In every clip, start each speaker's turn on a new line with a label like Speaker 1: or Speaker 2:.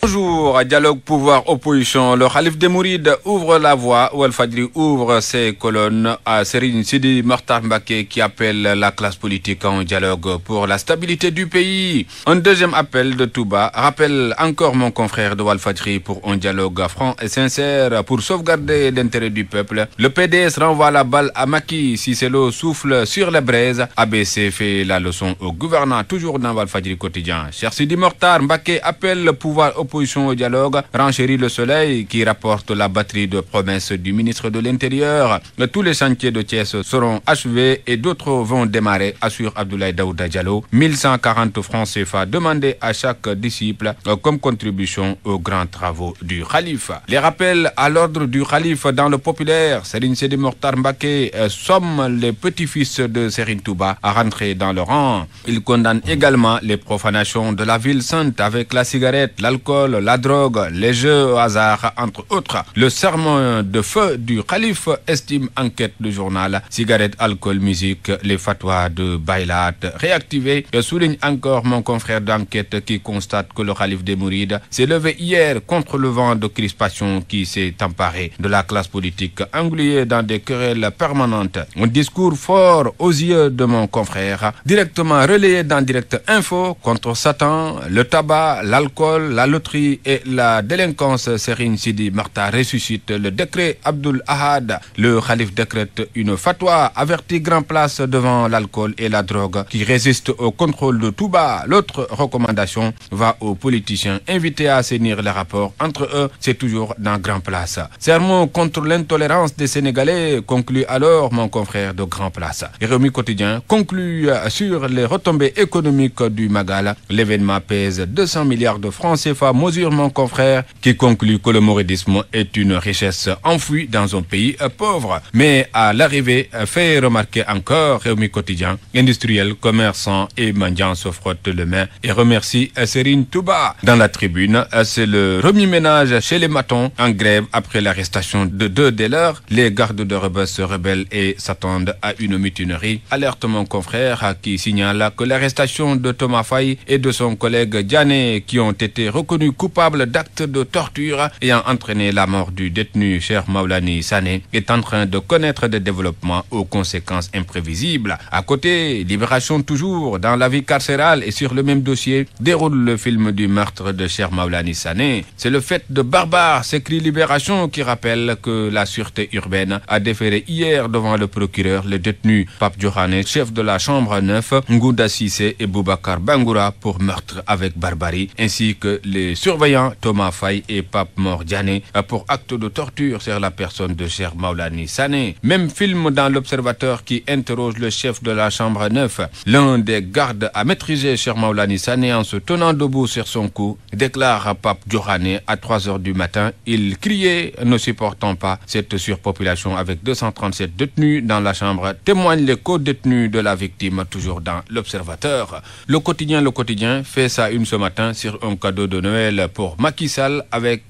Speaker 1: Bonjour, dialogue pouvoir-opposition. Le Khalif des Mourides ouvre la voie. Walfadjri ouvre ses colonnes à Serigne Sidi Mokhtar Mbacké qui appelle la classe politique en dialogue pour la stabilité du pays. Un deuxième appel de Touba rappelle encore mon confrère de Walfadjri pour un dialogue franc et sincère pour sauvegarder l'intérêt du peuple. Le PDS renvoie la balle à Macky. Cissé Lo souffle sur les braises. ABC fait la leçon au gouvernant. Toujours dans Walfadjri quotidien. Cheikh Sidi Mokhtar Mbacké appelle le pouvoir opposition au dialogue, renchérit Le Soleil qui rapporte la batterie de promesses du ministre de l'Intérieur. Tous les chantiers de Thiès seront achevés et d'autres vont démarrer, assure Abdoulaye Daouda Diallo. 1140 francs CFA demandés à chaque disciple comme contribution aux grands travaux du Khalif. Les rappels à l'ordre du Khalif dans le populaire. Serigne Sidi Mokhtar Mbacké somme les petits-fils de Serigne Touba à rentrer dans le rang. Il condamne également les profanations de la ville sainte avec la cigarette, l'alcool, la drogue, les jeux au hasard, entre autres. Le sermon de feu du Khalif, estime enquête du journal. Cigarette, alcool, musique, les fatwas de Baylat réactivés. Souligne encore mon confrère d'enquête qui constate que le Khalif des Mourides s'est levé hier contre le vent de crispation qui s'est emparé de la classe politique, engluée dans des querelles permanentes. Un discours fort aux yeux de mon confrère, directement relayé dans Direct Info contre Satan, le tabac, l'alcool, la loterie et la délinquance. Serigne Sidi Mokhtar ressuscite le décret Abdoul Ahad. Le Khalif décrète une fatwa, avertit grand place devant l'alcool et la drogue qui résiste au contrôle de Touba. L'autre recommandation va aux politiciens invités à assainir les rapports entre eux. C'est toujours dans grand place. Sermon contre l'intolérance des Sénégalais, conclut alors mon confrère de grand place. Rewmi Quotidien conclut sur les retombées économiques du Magal. L'événement pèse 200 milliards de francs CFA, mesure mon confrère qui conclut que le mouridisme est une richesse enfouie dans un pays pauvre. Mais à l'arrivée, fait remarquer encore Rewmi Quotidien, industriels, commerçants et mendiants se frottent les mains et remercient Serigne Touba. Dans la tribune, c'est le remue-ménage chez les matons en grève après l'arrestation de 2 des leurs. Les gardes de Rebeuss se rebellent et s'attendent à une mutinerie. Alerte mon confrère qui signale que l'arrestation de Thomas Faye et de son collègue Diané qui ont été reconnus coupable d'actes de torture ayant entraîné la mort du détenu Cheikh Maulani Sané est en train de connaître des développements aux conséquences imprévisibles. À côté, Libération toujours dans la vie carcérale et sur le même dossier déroule le film du meurtre de Cheikh Maulani Sané. C'est le fait de barbare, s'écrit Libération, qui rappelle que la sûreté urbaine a déféré hier devant le procureur les détenus Pape Diokhane, chef de la chambre 9, Ngouda Cissé et Boubacar Bangoura pour meurtre avec barbarie, ainsi que les surveillants Thomas Faye et Pape Mor Diané pour acte de torture sur la personne de Cheikh Maulani Sané. Même film dans l'Observateur qui interroge le chef de la chambre 9. L'un des gardes a maîtrisé Cheikh Maulani Sané en se tenant debout sur son cou, déclare Pape Diokhane à 3 h du matin. Il criait, ne supportant pas cette surpopulation avec 237 détenus dans la chambre, témoignent les co-détenus de la victime, toujours dans l'Observateur. Le quotidien fait sa une ce matin sur un cadeau de Noël pour Macky Sall avec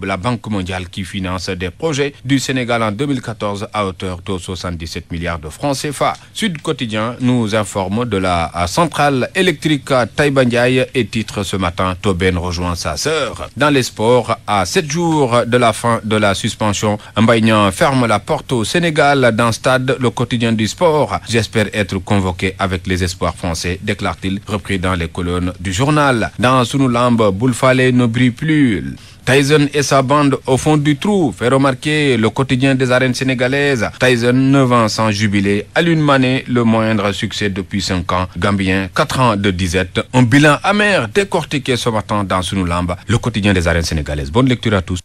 Speaker 1: la Banque mondiale qui finance des projets du Sénégal en 2014 à hauteur de 77 milliards de francs CFA. Sud Quotidien nous informe de la centrale électrique Taïba Ndiaye et titre ce matin Tobène rejoint sa sœur. Dans les sports, à 7 jours de la fin de la suspension, Mbaye Niang ferme la porte au Sénégal dans Stade, le quotidien du sport. J'espère être convoqué avec les espoirs français, déclare-t-il, repris dans les colonnes du journal. Dans Sunu Lamb, Boul Falé ne brille plus. Tyson et sa bande au fond du trou, fait remarquer le quotidien des arènes sénégalaises. Tyson 9 ans sans jubilé, Alioune Mané le moindre succès depuis 5 ans, Gambien 4 ans de disette. Un bilan amer décortiqué ce matin dans Sunu Lamb, le quotidien des arènes sénégalaises. Bonne lecture à tous.